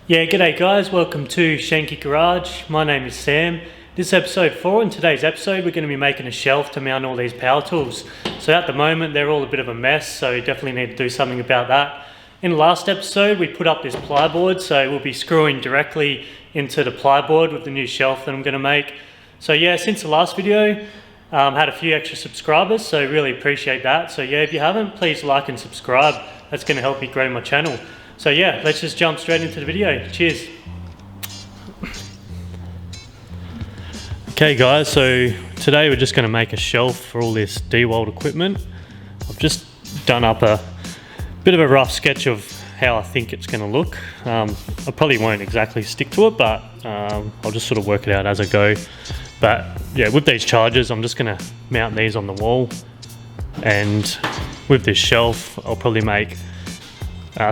Yeah, g'day guys, welcome to Shanky Garage. My name is Sam. This is episode 4. In today's episode we're going to be making a shelf to mount all these power tools. So at the moment they're all a bit of a mess, so you definitely need to do something about that. In the last episode we put up this plyboard, so we'll be screwing directly into the plyboard with the new shelf that I'm going to make. So yeah, since the last video had a few extra subscribers, so really appreciate that. So yeah, if you haven't, please like and subscribe. That's going to help me grow my channel. So yeah, let's just jump straight into the video. Cheers. Okay guys, so today we're just going to make a shelf for all this DeWalt equipment. I've just done up a bit of a rough sketch of how I think it's going to look. I probably won't exactly stick to it, but I'll just sort of work it out as I go. But yeah, with these chargers, I'm just going to mount these on the wall, and with this shelf, I'll probably make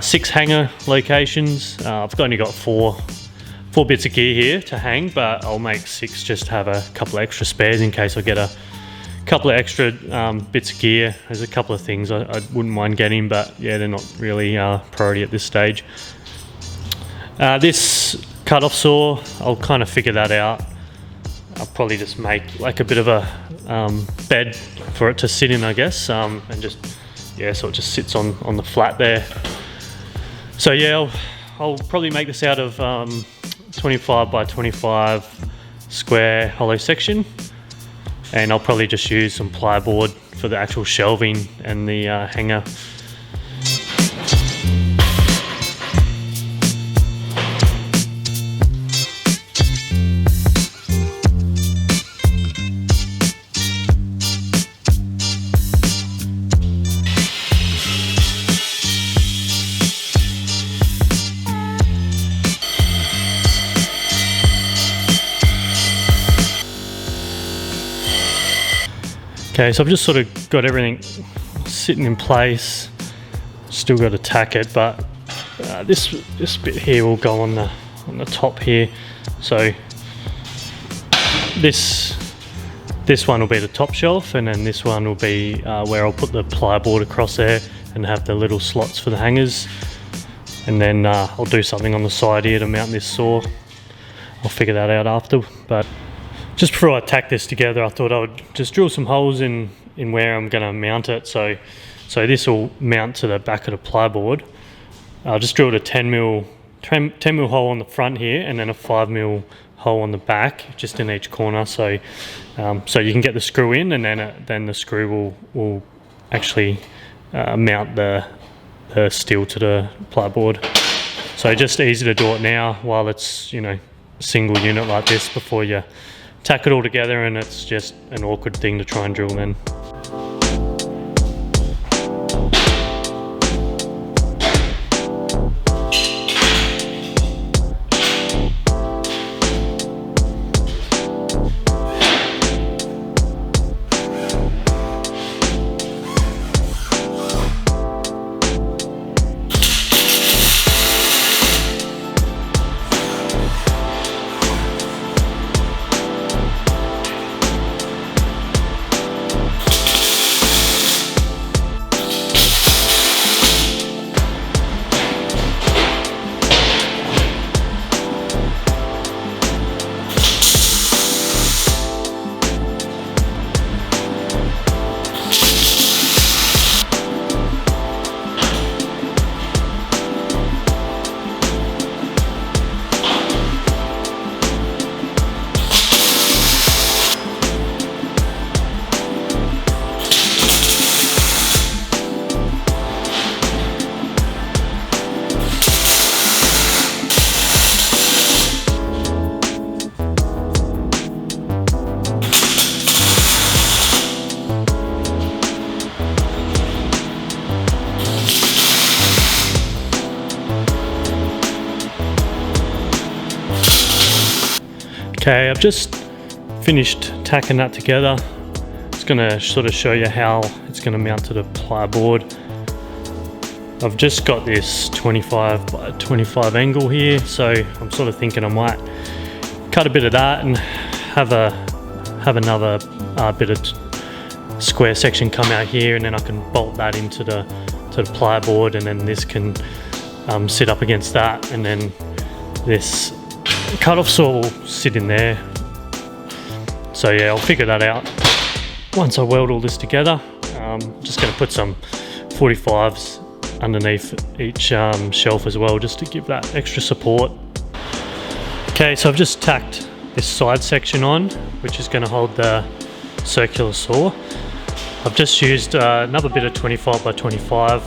6 hanger locations. I've only got four bits of gear here to hang, but I'll make 6 just to have a couple of extra spares in case I get a couple of extra bits of gear. There's a couple of things I wouldn't mind getting, but yeah, they're not really priority at this stage. This cut-off saw, I'll kind of figure that out. I'll probably just make like a bit of a bed for it to sit in, I guess, and just, yeah, so it just sits on the flat there. So yeah, I'll probably make this out of 25 by 25 square hollow section, and I'll probably just use some plyboard for the actual shelving and the hanger. Okay, so I've just sort of got everything sitting in place. Still got to tack it, but this bit here will go on the top here. So this one will be the top shelf, and then this one will be where I'll put the plyboard across there and have the little slots for the hangers. And then I'll do something on the side here to mount this saw. I'll figure that out after, but just before I tack this together, I thought I would just drill some holes in where I'm going to mount it. So this will mount to the back of the plyboard. I just drilled a 10 mil hole on the front here, and then a 5 mil hole on the back, just in each corner. So you can get the screw in, and then the screw will actually mount the steel to the plyboard. So just easy to do it now while it's, you know, single unit like this, before you tack it all together and it's just an awkward thing to try and drill then. Okay, I've just finished tacking that together. It's going to sort of show you how it's going to mount to the plyboard. I've just got this 25 by 25 angle here, so I'm sort of thinking I might cut a bit of that and have another bit of square section come out here, and then I can bolt that into the plyboard, and then this can sit up against that, and then this cut-off saw will sit in there. So yeah, I'll figure that out once I weld all this together. Just going to put some 45s underneath each shelf as well, just to give that extra support. Okay, so I've just tacked this side section on, which is going to hold the circular saw. I've just used another bit of 25 by 25,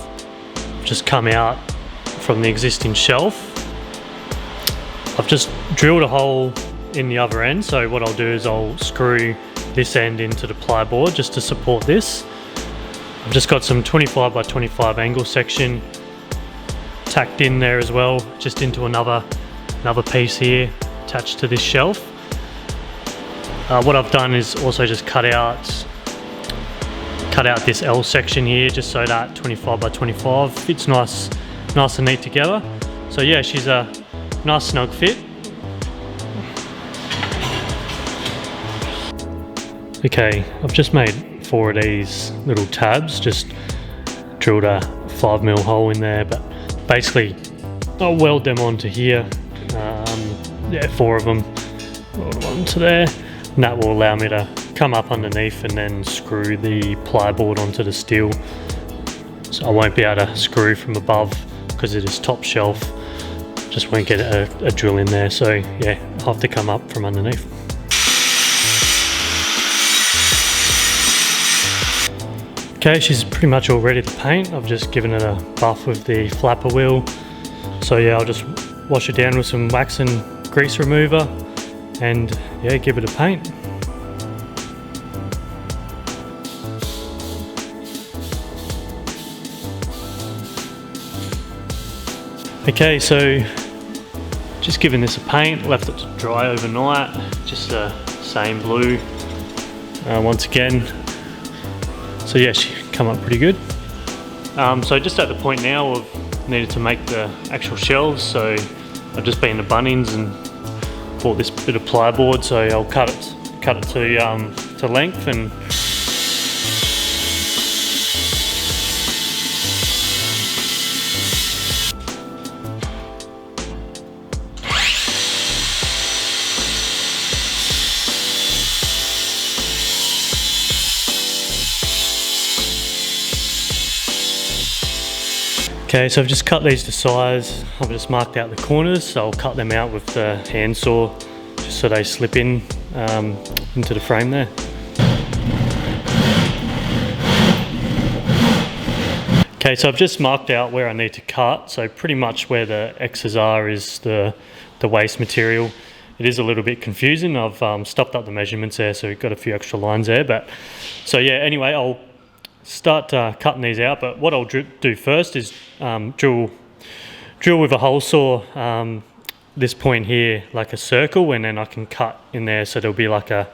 just come out from the existing shelf. I've just drilled a hole in the other end, so what I'll do is I'll screw this end into the ply board just to support this. I've just got some 25 by 25 angle section tacked in there as well, just into another piece here attached to this shelf. What I've done is also just cut out this L section here, just so that 25 by 25 fits nice and neat together. So yeah, she's a nice snug fit. Okay, I've just made 4 of these little tabs, just drilled a 5mm hole in there, but basically I'll weld them onto here. Yeah, 4 of them, weld onto there, and that will allow me to come up underneath and then screw the ply board onto the steel. So I won't be able to screw from above because it is top shelf, just won't get a drill in there, so yeah, I'll have to come up from underneath. Okay, she's pretty much all ready to paint. I've just given it a buff with the flapper wheel. So yeah, I'll just wash it down with some wax and grease remover and yeah, give it a paint. Okay, so just giving this a paint, left it to dry overnight, just the same blue once again. So yeah, she come up pretty good. So just at the point now of needed to make the actual shelves, so I've just been to Bunnings and bought this bit of plyboard, so I'll cut it to length and okay, so I've just cut these to size. I've just marked out the corners, so I'll cut them out with the handsaw just so they slip in into the frame there. Okay, so I've just marked out where I need to cut, so pretty much where the X's are is the waste material. It is a little bit confusing. I've stopped up the measurements there, so we've got a few extra lines there, but so yeah, anyway, I'll start cutting these out, but what I'll do first is drill with a hole saw this point here like a circle, and then I can cut in there so there'll be like a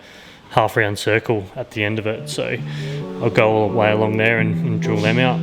half round circle at the end of it. So I'll go all the way along there and drill them out.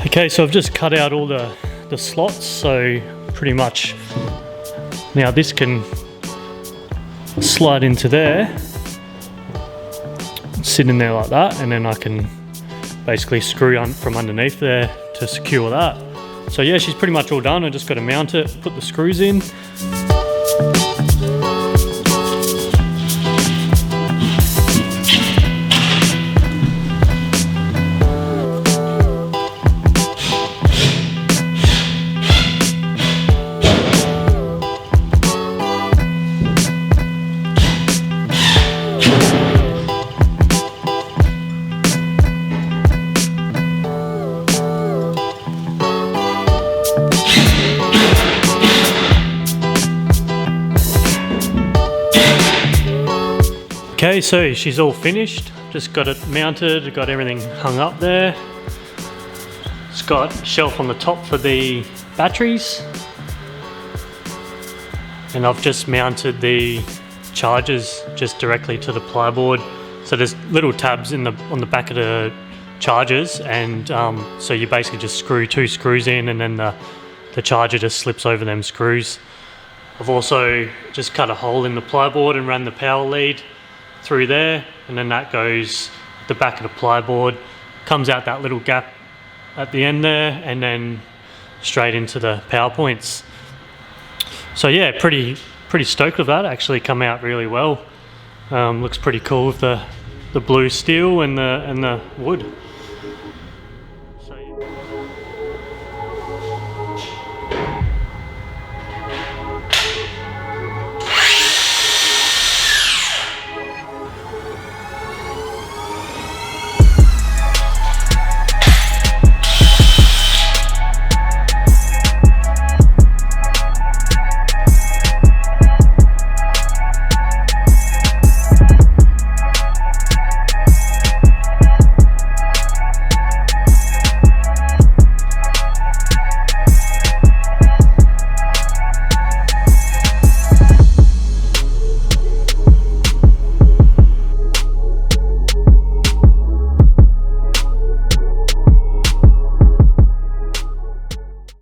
Okay, so I've just cut out all the slots, so pretty much now this can slide into there, sit in there like that, and then I can basically screw on from underneath there to secure that. So yeah, she's pretty much all done. I just got to mount it, put the screws in. Okay, so she's all finished. Just got it mounted, got everything hung up there. It's got a shelf on the top for the batteries. And I've just mounted the chargers just directly to the plyboard. So there's little tabs on the back of the chargers, and so you basically just screw 2 screws in, and then the charger just slips over them screws. I've also just cut a hole in the plyboard and ran the power lead through there, and then that goes the back of the plyboard, comes out that little gap at the end there, and then straight into the power points. So yeah, pretty stoked with that. Actually come out really well. Looks pretty cool with the blue steel and the wood.